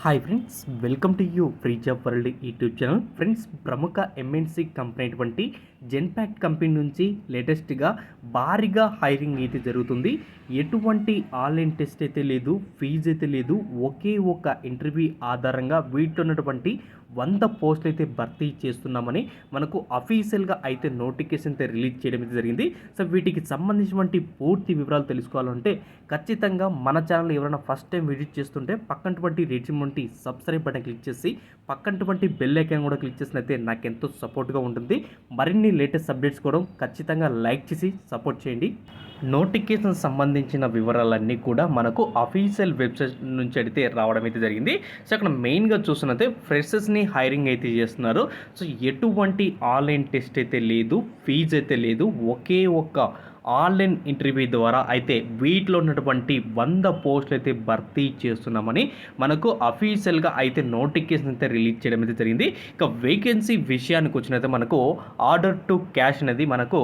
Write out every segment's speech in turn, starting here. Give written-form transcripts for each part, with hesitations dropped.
Hi friends, welcome to you free job world YouTube channel. Friends, ప్రముఖ MNC company అయినటువంటి Genpact company నుంచి లేటెస్ట్గా భారీగా హైరింగ్ అయితే జరుగుతుంది. ఎటువంటి ఆన్లైన్ టెస్ట్ అయితే లేదు, ఫీజు అయితే లేదు. ఒకే ఒక ఇంటర్వ్యూ ఆధారంగా వీటిలో ఉన్నటువంటి 100 పోస్టులు అయితే భర్తీ చేస్తున్నామని మనకు అఫీషియల్గా అయితే నోటిఫికేషన్ అయితే రిలీజ్ చేయడం అయితే జరిగింది. సో వీటికి సంబంధించినటువంటి పూర్తి వివరాలు తెలుసుకోవాలంటే ఖచ్చితంగా మన ఛానల్ ఎవరైనా ఫస్ట్ టైం విజిట్ చేస్తుంటే పక్కనటువంటి రెడ్జిమెంట్ సబ్స్క్రైబ్ బటన్ క్లిక్ చేసి పక్కనటువంటి బెల్ ఐకాన్ కూడా క్లిక్ చేసినైతే నాకు ఎంతో సపోర్ట్గా ఉంటుంది. మరిన్ని లేటెస్ట్ అప్డేట్స్ కూడా ఖచ్చితంగా లైక్ చేసి సపోర్ట్ చేయండి. నోటిఫికేషన్ సంబంధించిన వివరాలన్నీ కూడా మనకు అఫీషియల్ వెబ్సైట్ నుంచి అయితే రావడం అయితే జరిగింది. సో అక్కడ మెయిన్గా చూస్తున్నట్టే ఫ్రెషర్స్ని హైరింగ్ అయితే చేస్తున్నారు. సో ఎటువంటి ఆన్లైన్ టెస్ట్ అయితే లేదు, ఫీజు అయితే లేదు. ఒకే ఒక్క ఆన్లైన్ ఇంటర్వ్యూ ద్వారా అయితే వీటిలో ఉన్నటువంటి 100 పోస్టులు అయితే భర్తీ చేస్తున్నామని మనకు అఫీషియల్గా అయితే నోటిఫికేషన్ అయితే రిలీజ్ చేయడం అయితే జరిగింది. ఇక వేకెన్సీ విషయానికి వచ్చినైతే మనకు ఆర్డర్ టు క్యాష్ అనేది మనకు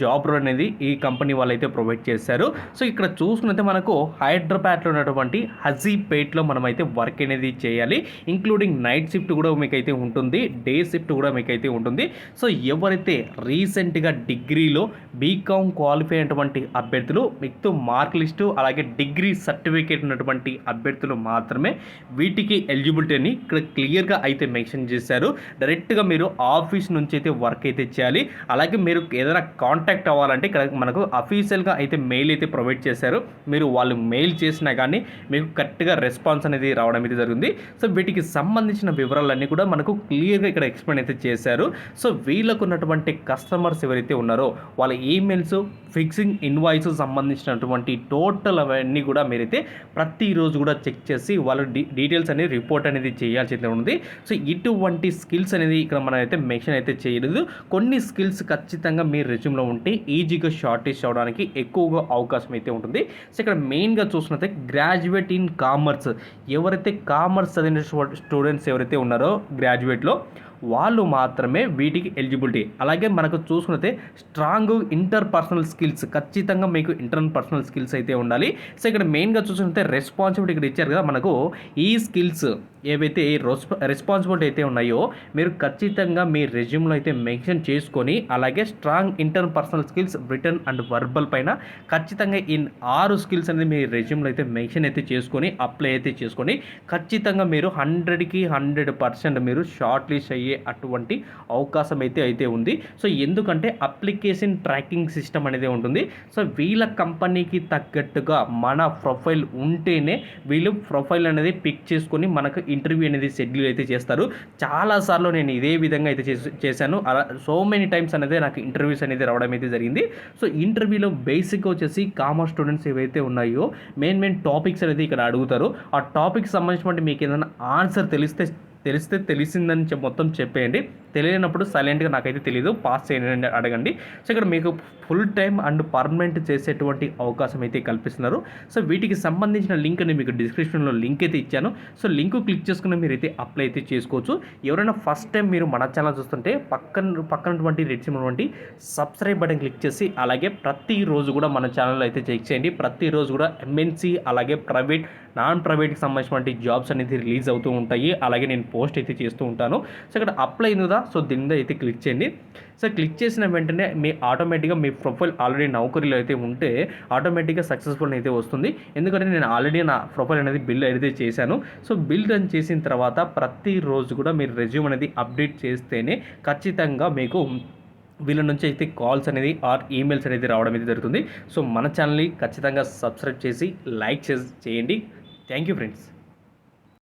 జాబ్ రోల్ అనేది ఈ కంపెనీ వాళ్ళు అయితే ప్రొవైడ్ చేశారు. సో ఇక్కడ చూసుకున్నైతే మనకు హైదరాబాద్లో ఉన్నటువంటి హజీపేట్లో మనమైతే వర్క్ అనేది చేయాలి. ఇంక్లూడింగ్ నైట్ షిఫ్ట్ కూడా మీకైతే ఉంటుంది, డే షిఫ్ట్ కూడా మీకైతే ఉంటుంది. సో ఎవరైతే రీసెంట్గా డిగ్రీలో బీకామ్ క్వాలిఫై అయినటువంటి అభ్యర్థులు, మీకు మార్క్ లిస్టు అలాగే డిగ్రీ సర్టిఫికేట్ ఉన్నటువంటి అభ్యర్థులు మాత్రమే వీటికి ఎలిజిబిలిటీ అని ఇక్కడ క్లియర్గా అయితే మెన్షన్ చేశారు. డైరెక్ట్గా మీరు ఆఫీస్ నుంచి అయితే వర్క్ అయితే చేయాలి. అలాగే మీరు ఏదైనా కాంటాక్ట్ అవ్వాలంటే ఇక్కడ మనకు అఫీషియల్గా అయితే మెయిల్ అయితే ప్రొవైడ్ చేశారు. మీరు వాళ్ళు మెయిల్ చేసినా కానీ మీకు కరెక్ట్గా రెస్పాన్స్ అనేది రావడం అయితే జరిగింది. సో వీటికి సంబంధించిన వివరాలన్నీ కూడా మనకు క్లియర్గా ఇక్కడ ఎక్స్ప్లెయిన్ అయితే చేశారు. సో వీళ్ళకు ఉన్నటువంటి కస్టమర్స్ ఎవరైతే ఉన్నారో వాళ్ళ ఈమెయిల్స్, ఫిక్సింగ్ ఇన్వాయిస్ సంబంధించినటువంటి టోటల్ అవన్నీ కూడా మీరైతే ప్రతిరోజు కూడా చెక్ చేసి వాళ్ళ డీటెయిల్స్ అనేది రిపోర్ట్ అనేది చేయాల్సి ఉంది. సో ఇటువంటి స్కిల్స్ అనేది ఇక్కడ మనం అయితే మెన్షన్ అయితే చేయలేదు. కొన్ని స్కిల్స్ ఖచ్చితంగా మీ రెజ్యూమ్లో ఉంటే ఈజీగా షార్ట్ లిస్ట్ అవడానికి ఎక్కువగా అవకాశం అయితే ఉంటుంది. సో ఇక్కడ మెయిన్గా చూసినట్లయితే గ్రాడ్యుయేట్ ఇన్ కామర్స్, ఎవరైతే కామర్స్ చదివిన స్టూడెంట్స్ ఎవరైతే ఉన్నారో గ్రాడ్యుయేట్లో వాళ్ళు మాత్రమే వీటికి ఎలిజిబిలిటీ. అలాగే మనకు చూసుకున్నట్టే స్ట్రాంగ్ ఇంటర్పర్సనల్ స్కిల్స్, ఖచ్చితంగా మీకు ఇంటర్పర్సనల్ స్కిల్స్ అయితే ఉండాలి. సో ఇక్కడ మెయిన్గా చూసుకుంటే రెస్పాన్సిబిలిటీ ఇక్కడ ఇచ్చారు కదా మనకు. ఈ స్కిల్స్ ఏవైతే రెస్పాన్సిబిలిటీ అయితే ఉన్నాయో మీరు ఖచ్చితంగా మీ రెజ్యూమ్లో అయితే మెన్షన్ చేసుకొని, అలాగే strong interpersonal skills return and verbal పైన ఖచ్చితంగా ఈ 6 స్కిల్స్ అనేది మీ రెజ్యూమ్లో అయితే మెన్షన్ అయితే చేసుకొని అప్లై అయితే చేసుకొని ఖచ్చితంగా మీరు 100కి 100% మీరు షార్ట్ లిస్ట్ అయ్యే అటువంటి అవకాశం అయితే ఉంది. సో ఎందుకంటే అప్లికేషన్ ట్రాకింగ్ సిస్టమ్ అనేది ఉంటుంది. సో వీళ్ళ కంపెనీకి తగ్గట్టుగా మన ప్రొఫైల్ ఉంటేనే వీళ్ళు ప్రొఫైల్ అనేది పిక్ చేసుకొని మనకు ఇంటర్వ్యూ అనేది షెడ్యూల్ అయితే చేస్తారు. చాలాసార్లు నేను ఇదే విధంగా అయితే చేశాను. అలా సో మెనీ టైమ్స్ అనేది నాకు ఇంటర్వ్యూస్ అనేది రావడం అయితే జరిగింది. సో ఇంటర్వ్యూలో బేసిక్గా వచ్చేసి కామర్స్ స్టూడెంట్స్ ఏవైతే ఉన్నాయో మెయిన్ టాపిక్స్ అనేది ఇక్కడ అడుగుతారు. ఆ టాపిక్ సంబంధించినటువంటి మీకు ఏదైనా ఆన్సర్ తెలిసిందని మొత్తం చెప్పేయండి. తెలియనప్పుడు సైలెంట్గా నాకైతే తెలియదు పాస్ చేయండి అడగండి. సో ఇక్కడ మీకు ఫుల్ టైం అండ్ పర్మనెంట్ చేసేటువంటి అవకాశం అయితే కల్పిస్తున్నారు. సో వీటికి సంబంధించిన లింక్ అని మీకు డిస్క్రిప్షన్లో లింక్ అయితే ఇచ్చాను. సో లింక్ క్లిక్ చేసుకుని మీరైతే అప్లై అయితే చేసుకోవచ్చు. ఎవరైనా ఫస్ట్ టైం మీరు మన ఛానల్ చూస్తుంటే పక్కనటువంటి రెడ్జిమెంట్ సబ్స్క్రైబ్ బటన్ క్లిక్ చేసి అలాగే ప్రతిరోజు కూడా మన ఛానల్ అయితే చెక్ చేయండి. ప్రతిరోజు కూడా ఎంఎన్సీ అలాగే ప్రైవేట్, నాన్ ప్రైవేట్కి సంబంధించినటువంటి జాబ్స్ అనేది రిలీజ్ అవుతూ ఉంటాయి. అలాగే నేను పోస్ట్ అయితే చేస్తూ ఉంటాను. సో ఇక్కడ అప్లై అయిందా, సో దీని మీద అయితే క్లిక్ చేయండి. సో క్లిక్ చేసిన వెంటనే మీ ఆటోమేటిక్గా మీ ప్రొఫైల్ ఆల్రెడీ నౌకరీలో అయితే ఉంటే ఆటోమేటిక్గా సక్సెస్ఫుల్ అయితే వస్తుంది. ఎందుకంటే నేను ఆల్రెడీ నా ప్రొఫైల్ అనేది బిల్డ్ అయితే చేశాను. సో బిల్డ్ అని చేసిన తర్వాత ప్రతిరోజు కూడా మీరు రెజ్యూమ్ అనేది అప్డేట్ చేస్తేనే ఖచ్చితంగా మీకు వీళ్ళ నుంచి అయితే కాల్స్ అనేది ఆర్ ఈమెయిల్స్ అనేది రావడం అయితే జరుగుతుంది. సో మన ఛానల్ని ఖచ్చితంగా సబ్స్క్రైబ్ చేసి లైక్ చేయండి. Thank you friends.